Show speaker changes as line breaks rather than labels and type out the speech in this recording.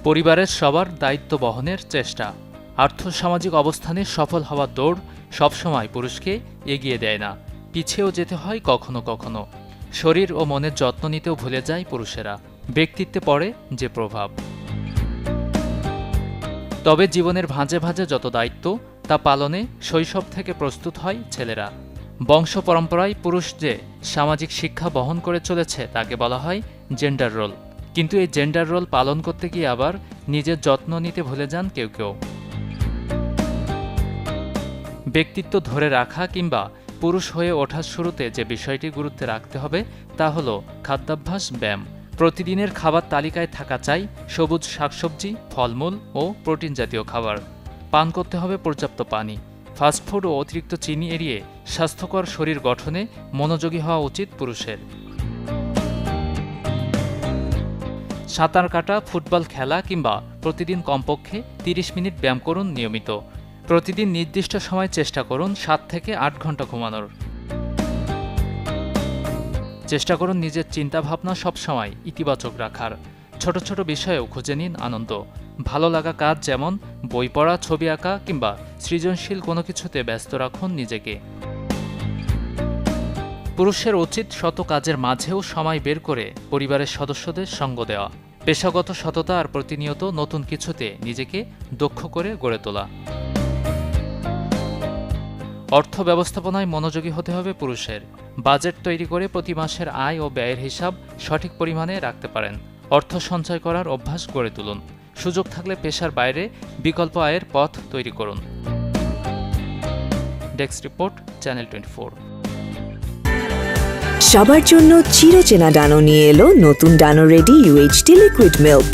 পরিবারের সবার দায়িত্ব বহনের চেষ্টা। আর্থসামাজিক অবস্থানে সফল হওয়ার দৌড় সবসময় পুরুষকে এগিয়ে দেয় না, পিছিয়েও যেতে হয় কখনো কখনো। শরীর ও মনের যত্ন নিতেও ভুলে যায় পুরুষেরা। ব্যক্তিত্বে পড়ে যে প্রভাব। তবে জীবনের ভাঁজে ভাঁজে যত দায়িত্ব তা পালনে শৈশব থেকে প্রস্তুত হয় ছেলেরা। বংশ পরম্পরায় পুরুষ যে সামাজিক শিক্ষা বহন করে চলেছে তাকে বলা হয় জেন্ডার রোল। কিন্তু এই জেন্ডার রোল পালন করতে গিয়ে আবার নিজের যত্ন নিতে ভুলে যান কেউ কেউ। ব্যক্তিত্ব ধরে রাখা কিংবা পুরুষ হয়ে ওঠার শুরুতে যে বিষয়টি গুরুত্বে রাখতে হবে তা হলো খাদ্যাভ্যাস, ব্যায়াম। প্রতিদিনের খাবার তালিকায় থাকা চাই সবুজ শাকসবজি, ফলমূল ও প্রোটিন জাতীয় খাবার। পান করতে হবে পর্যাপ্ত পানি। ফাস্টফুড ও অতিরিক্ত চিনি এড়িয়ে স্বাস্থ্যকর শরীর গঠনে মনোযোগী হওয়া উচিত পুরুষের। সাঁতার কাটা, ফুটবল খেলা কিংবা প্রতিদিন কমপক্ষে 30 মিনিট ব্যায়াম করুন নিয়মিত। প্রতিদিন নির্দিষ্ট সময় চেষ্টা করুন 7 থেকে 8 ঘন্টা ঘুমানোর। চেষ্টা করুন নিজের চিন্তাভাবনা সবসময় ইতিবাচক রাখার। ছোট ছোট বিষয়েও খুঁজে নিন আনন্দ। ভালো লাগা কাজ যেমন বই পড়া, ছবি আঁকা কিংবা সৃজনশীল কোনো কিছুতে ব্যস্ত রাখুন নিজেকে। পুরুষের উচিত শত কাজের মাঝেও সময় বের করে পরিবারের সদস্যদের সঙ্গ দেওয়া, পেশাগত সততা আর প্রতিনিয়ত নতুন কিছুতে নিজেকে দক্ষ করে গড়ে তোলা। অর্থ ব্যবস্থাপনায় মনোযোগী হতে হবে পুরুষের। বাজেট তৈরি করে প্রতি মাসের আয় ও ব্যয়ের হিসাব সঠিক পরিমাণে রাখতে পারেন। অর্থ সঞ্চয় করার অভ্যাস গড়ে তুলুন। সুযোগ থাকলে পেশার বাইরে বিকল্প আয়ের পথ তৈরি করুন। Desk report, channel 24।
সবার জন্য চিরচেনা ডানো নিয়ে এলো নতুন ডানো রেডি UHT লিকুইড মিল্ক।